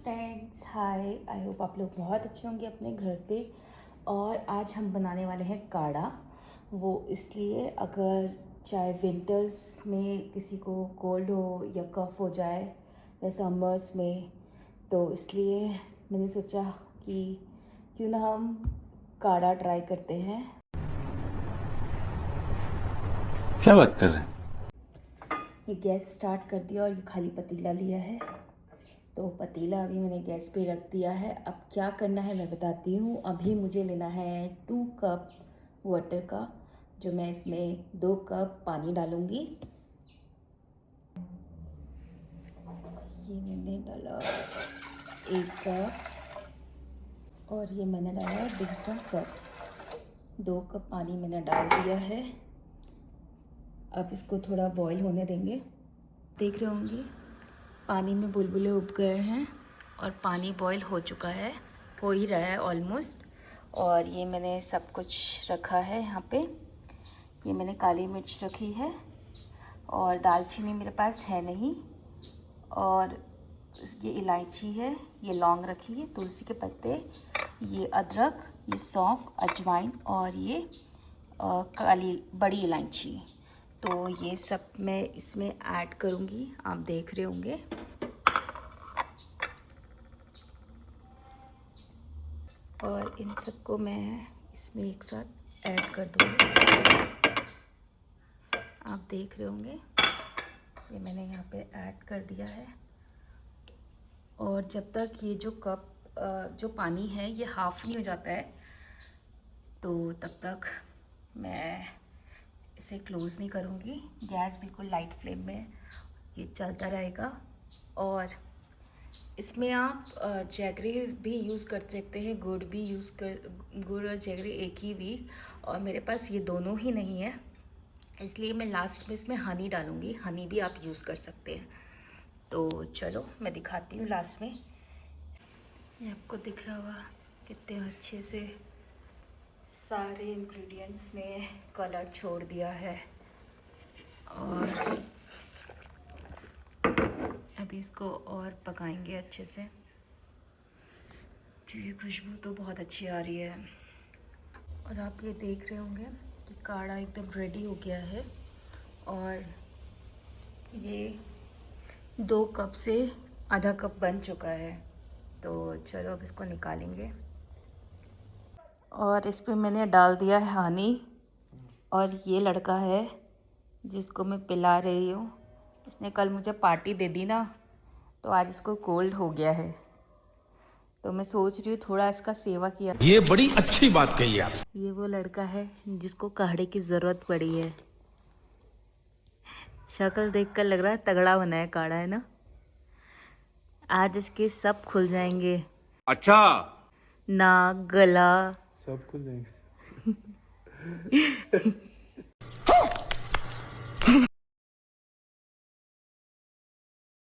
Friends, hi. I hope आप लोग बहुत अच्छे होंगे अपने घर पे। और आज हम बनाने वाले हैं काढ़ा। वो इसलिए अगर चाहे विंटर्स में किसी को कोल्ड हो या कफ़ हो जाए या समर्स में, तो इसलिए मैंने सोचा कि क्यों ना हम काढ़ा ट्राई करते हैं। क्या बात कर रहे हैं? ये गैस स्टार्ट कर दिया और ये खाली पतीला लिया है, तो पतीला अभी मैंने गैस पे रख दिया है। अब क्या करना है मैं बताती हूँ। अभी मुझे लेना है 2 कप वाटर का, जो मैं इसमें 2 कप पानी डालूँगी। ये मैंने डाला 1 कप और ये मैंने डाला दूसरा कप। 2 कप पानी मैंने डाल दिया है। अब इसको थोड़ा बॉईल होने देंगे। देख रहे होंगे पानी में बुलबुले उब गए हैं और पानी बॉईल हो चुका है, हो ही रहा है ऑलमोस्ट। और ये मैंने सब कुछ रखा है यहाँ पे। ये मैंने काली मिर्च रखी है और दालचीनी मेरे पास है नहीं, और ये इलायची है, ये लौंग रखी है, तुलसी के पत्ते, ये अदरक, ये सौंफ, अजवाइन और ये काली बड़ी इलायची। तो ये सब मैं इसमें ऐड करूँगी, आप देख रहे होंगे। और इन सबको मैं इसमें एक साथ ऐड कर दूँगी, आप देख रहे होंगे। ये मैंने यहाँ पे ऐड कर दिया है। और जब तक ये जो कप जो पानी है ये हाफ़ नहीं हो जाता है, तो तब तक मैं इसे क्लोज़ नहीं करूँगी। गैस बिल्कुल लाइट फ्लेम में ये चलता रहेगा। और इसमें आप जैगरी भी यूज़ कर सकते हैं, गुड़ भी गुड़ और जैगरी एक ही भी। और मेरे पास ये दोनों ही नहीं है, इसलिए मैं लास्ट में इसमें हनी डालूँगी। हनी भी आप यूज़ कर सकते हैं। तो चलो मैं दिखाती हूँ लास्ट में। ये आपको दिख रहा होगा कितने अच्छे से सारे इंग्रेडिएंट्स ने कलर छोड़ दिया है। और अभी इसको और पकाएंगे अच्छे से। ये खुशबू तो बहुत अच्छी आ रही है। और आप ये देख रहे होंगे कि काढ़ा एकदम रेडी हो गया है। और ये 2 कप से आधा कप बन चुका है। तो चलो अब इसको निकालेंगे। और इस पे मैंने डाल दिया है हनी। और ये लड़का है जिसको मैं पिला रही हूँ, इसने कल मुझे पार्टी दे दी ना, तो आज इसको कोल्ड हो गया है। तो मैं सोच रही हूँ थोड़ा इसका सेवा किया। ये बड़ी अच्छी बात कही आप। ये वो लड़का है जिसको काढ़े की ज़रूरत पड़ी है। शक्ल देखकर लग रहा है तगड़ा बना है काढ़ा, है ना। आज इसके सब खुल जाएंगे, अच्छा, नाक, गला। सब खुल जाएंगे।